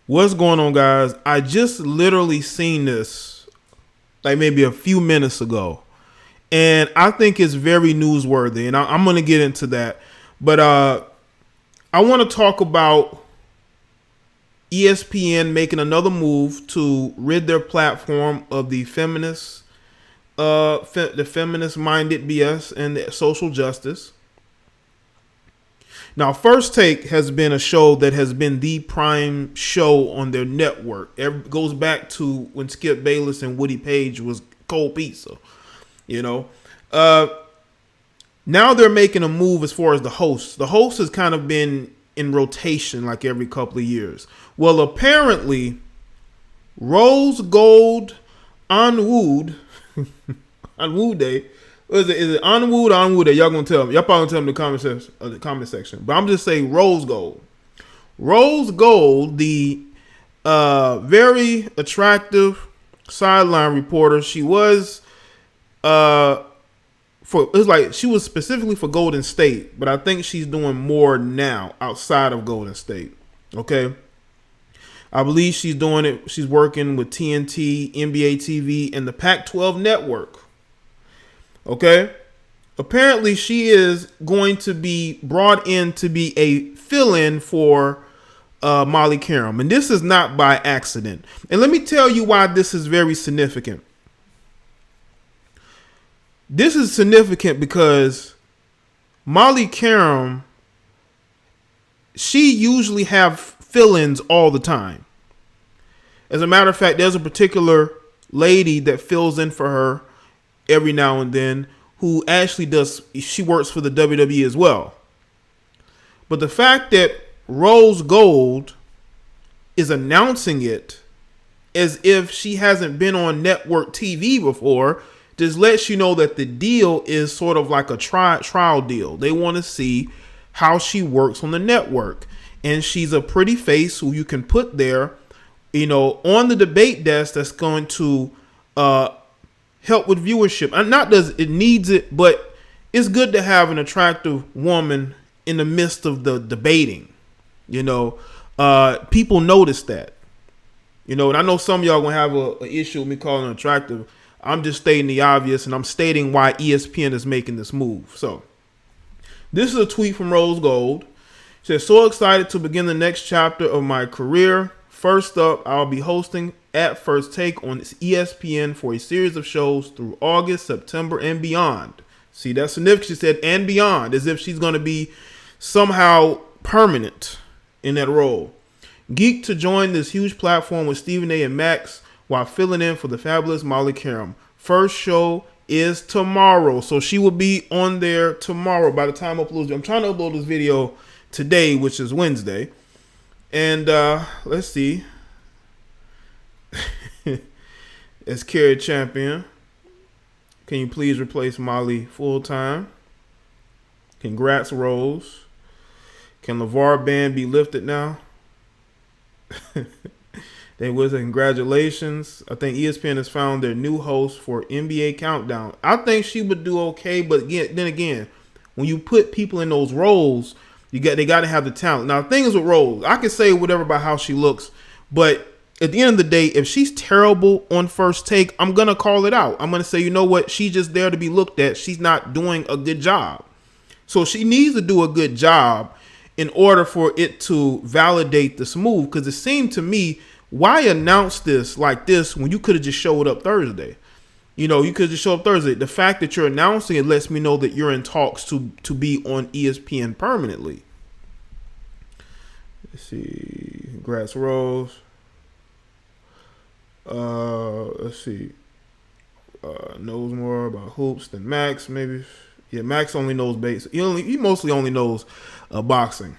What's going on, guys? I just literally seen this like maybe a few minutes ago, and I think it's very newsworthy, and I'm going to get into that. But I want to talk about ESPN making another move to rid their platform of the feminist-minded BS and the social justice. Now, First Take has been a show that has been the prime show on their network. It goes back to when Skip Bayless and Woody Page was cold pizza, you know. Now they're making a move as far as the host. The host has kind of been in rotation like every couple of years. Well, apparently, Ros-Gold, Onwude, Onwude. Is it Onwude or Onwude? Y'all gonna tell me. Y'all probably gonna tell me in the comment section. But I'm just saying Ros-Gold. Ros-Gold, the very attractive sideline reporter. She was she was specifically for Golden State, but I think she's doing more now outside of Golden State. Okay. I believe she's doing it. She's working with TNT, NBA TV, and the Pac-12 network. Okay. Apparently, she is going to be brought in to be a fill-in for Molly Qerim. And this is not by accident. And let me tell you why this is very significant. This is significant because Molly Qerim, she usually have fill-ins all the time. As a matter of fact, there's a particular lady that fills in for her every now and then who actually she works for the WWE as well. But the fact that Ros-Gold is announcing it as if she hasn't been on network TV before just lets you know that the deal is sort of like a trial deal. They want to see how she works on the network. And she's a pretty face who you can put there, you know, on the debate desk that's going to help with viewership. And not does it needs it, but it's good to have an attractive woman in the midst of the debating. You know, people notice that. You know, and I know some of y'all gonna have an issue with me calling her attractive. I'm just stating the obvious, and I'm stating why ESPN is making this move. So, this is a tweet from Ros-Gold. It says, "So excited to begin the next chapter of my career. First up, I'll be hosting at First Take on ESPN for a series of shows through August, September, and beyond." See, that's significant. She said, and beyond, as if she's going to be somehow permanent in that role. Geek to join this huge platform with Stephen A. and Max while filling in for the fabulous Molly Qerim. First show is tomorrow. So she will be on there tomorrow by the time I upload. I'm trying to upload this video today, which is Wednesday. And let's see. As carry champion, can you please replace Molly full time? Congrats, Rose. Can LeVar Band be lifted now? They was congratulations. I think ESPN has found their new host for NBA Countdown. I think she would do okay, but then again, when you put people in those roles, they got to have the talent. Now, the thing is with Rose, I can say whatever about how she looks, but at the end of the day, if she's terrible on First Take, I'm gonna call it out. I'm gonna say, you know what? She's just there to be looked at. She's not doing a good job, so she needs to do a good job in order for it to validate this move. Because it seemed to me, why announce this like this when you could have just showed up Thursday? You know, you could just show up Thursday. The fact that you're announcing it lets me know that you're in talks to be on ESPN permanently. Let's see. Congrats, Rose. Let's see. Knows more about hoops than Max, maybe. Yeah, Max only knows base. He mostly only knows boxing.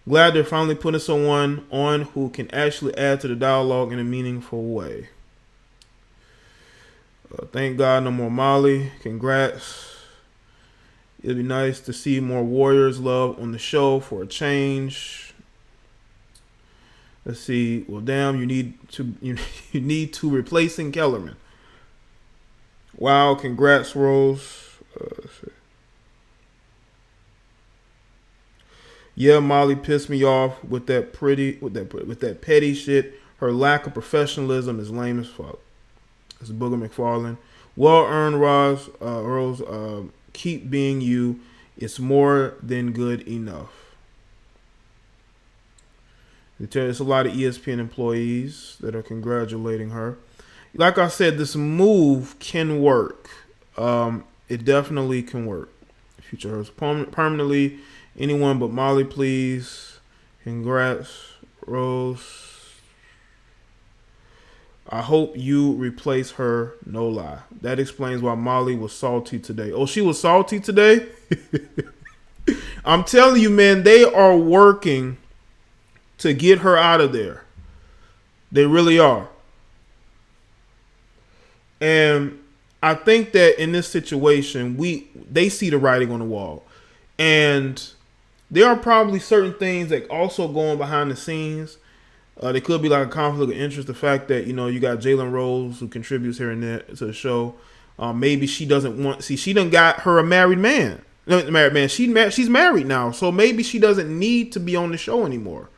Glad they're finally putting someone on who can actually add to the dialogue in a meaningful way. Thank God no more Molly. Congrats. It'd be nice to see more Warriors love on the show for a change. Let's see. Well, damn, you need to replacing Kellerman. Wow, congrats, Rose. Yeah, Molly pissed me off with that petty shit. Her lack of professionalism is lame as fuck. It's Booger McFarlane. Well earned, Rose. Keep being you. It's more than good enough. There's a lot of ESPN employees that are congratulating her. Like I said, this move can work. It definitely can work. Future hers permanently. Anyone but Molly, please. Congrats, Rose. I hope you replace her, no lie. That explains why Molly was salty today. Oh, she was salty today? I'm telling you, man, they are working to get her out of there. They really are. And I think that in this situation, they see the writing on the wall. And there are probably certain things that also going behind the scenes. There could be like a conflict of interest. The fact that, you got Jalen Rose who contributes here and there to the show. Maybe she doesn't want. See, she done got her a married man. No, married man. She's married now, so maybe she doesn't need to be on the show anymore.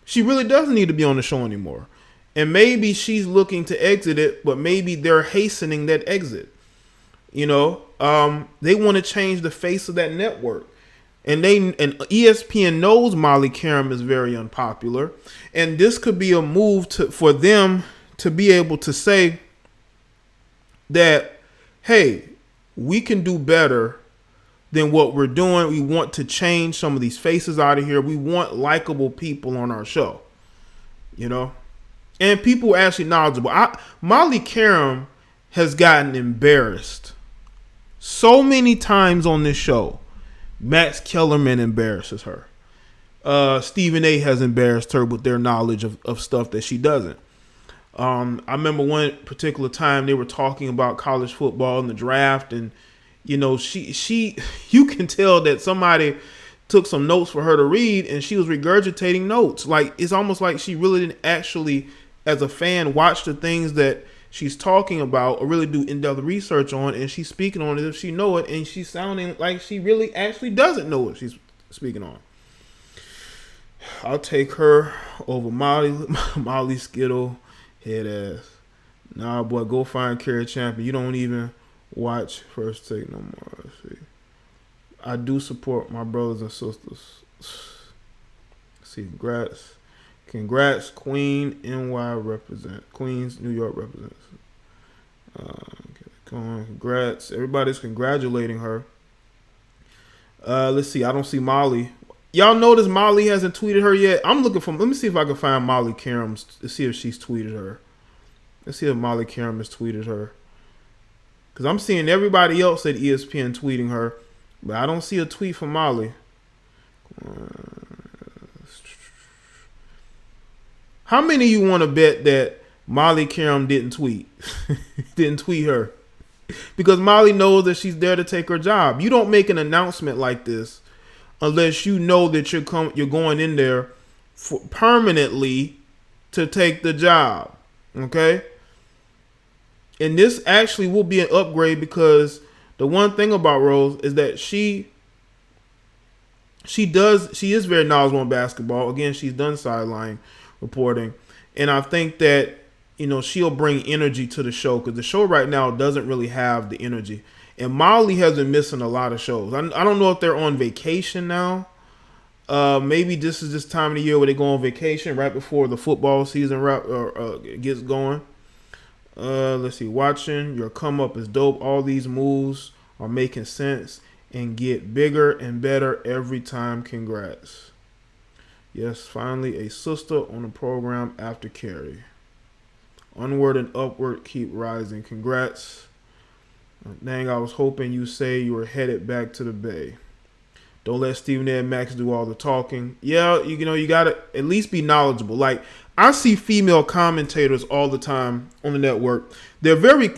She really doesn't need to be on the show anymore, and maybe she's looking to exit it, but maybe they're hastening that exit. They want to change the face of that network. And ESPN knows Molly Qerim is very unpopular. And this could be a move for them to be able to say that, hey, we can do better than what we're doing. We want to change some of these faces out of here. We want likable people on our show. And people actually knowledgeable. Molly Qerim has gotten embarrassed so many times on this show. Max Kellerman embarrasses her. Stephen A. has embarrassed her with their knowledge of stuff that she doesn't. I remember one particular time they were talking about college football and the draft, and she you can tell that somebody took some notes for her to read, and she was regurgitating notes. Like, it's almost like she really didn't actually, as a fan, watch the things that she's talking about or really do in-depth research on, and she's speaking on it as if she know it, and she's sounding like she really actually doesn't know what she's speaking on. I'll take her over Molly Skittle head ass. Nah, boy, go find Carrie Champion. You don't even watch First Take no more. Let's see. I do support my brothers and sisters. Let's see, Congrats, Queens, New York represents. Congrats. Everybody's congratulating her. Let's see. I don't see Molly. Y'all notice Molly hasn't tweeted her yet? I'm looking for. Let me see if I can find Molly Qerim to see if she's tweeted her. Let's see if Molly Qerim has tweeted her. Because I'm seeing everybody else at ESPN tweeting her, but I don't see a tweet from Molly. How many of you want to bet that Molly Qerim didn't tweet? Didn't tweet her? Because Molly knows that she's there to take her job. You don't make an announcement like this unless you know that you're going in there permanently to take the job. Okay? And this actually will be an upgrade, because the one thing about Rose is that she is very knowledgeable in basketball. Again, she's done sideline reporting, and I think that she'll bring energy to the show, because the show right now doesn't really have the energy. And Molly has been missing a lot of shows. I don't know if they're on vacation now. Maybe this is this time of the year where they go on vacation right before the football season gets going. Let's see. Watching your come up is dope. All these moves are making sense and get bigger and better every time. Congrats. Yes, finally a sister on the program after Carrie. Onward and upward, keep rising. Congrats. Dang, I was hoping you say you were headed back to the Bay. Don't let Stephen A. and Max do all the talking. Yeah, you gotta at least be knowledgeable. Like, I see female commentators all the time on the network. They're very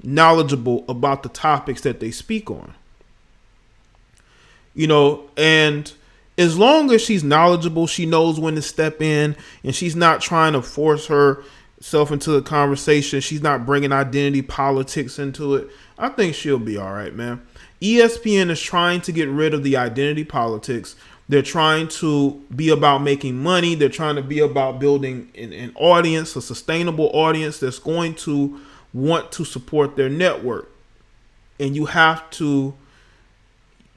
knowledgeable about the topics that they speak on. And as long as she's knowledgeable, she knows when to step in, and she's not trying to force herself into the conversation. She's not bringing identity politics into it. I think she'll be all right, man. ESPN is trying to get rid of the identity politics. They're trying to be about making money. They're trying to be about building an audience, a sustainable audience that's going to want to support their network. And you have to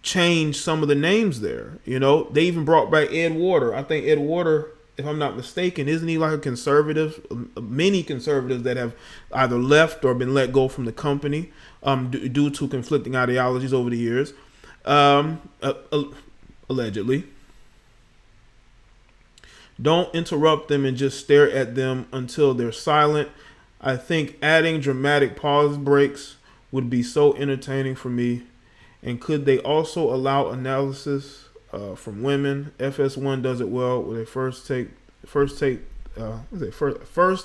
change some of the names there. You know, they even brought back Ed Water. I think Ed Water, if I'm not mistaken, isn't he like a conservative? Many conservatives that have either left or been let go from the company due to conflicting ideologies over the years. Allegedly. Don't interrupt them and just stare at them until they're silent. I think adding dramatic pause breaks would be so entertaining for me. And could they also allow analysis from women? FS1 does it well with a first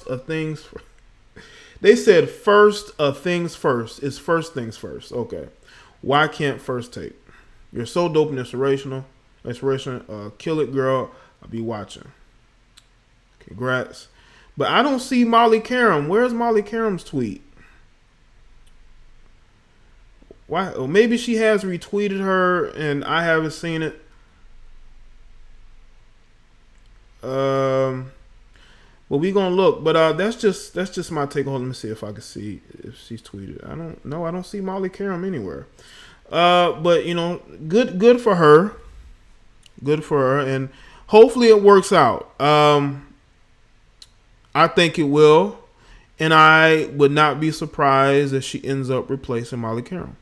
of things. They said first of things first is first things first. Okay. Why can't first take? You're so dope and inspirational. Kill it, girl. I'll be watching. Congrats. But I don't see Molly Qerim. Where's Molly Qerim's tweet? Why? Well, maybe she has retweeted her and I haven't seen it. But we gonna look. But that's just my take. Hold on, let me see if I can see if she's tweeted. I don't see Molly Qerim anywhere. But you know, good for her. Good for her, and hopefully it works out. I think it will, and I would not be surprised if she ends up replacing Molly Qerim.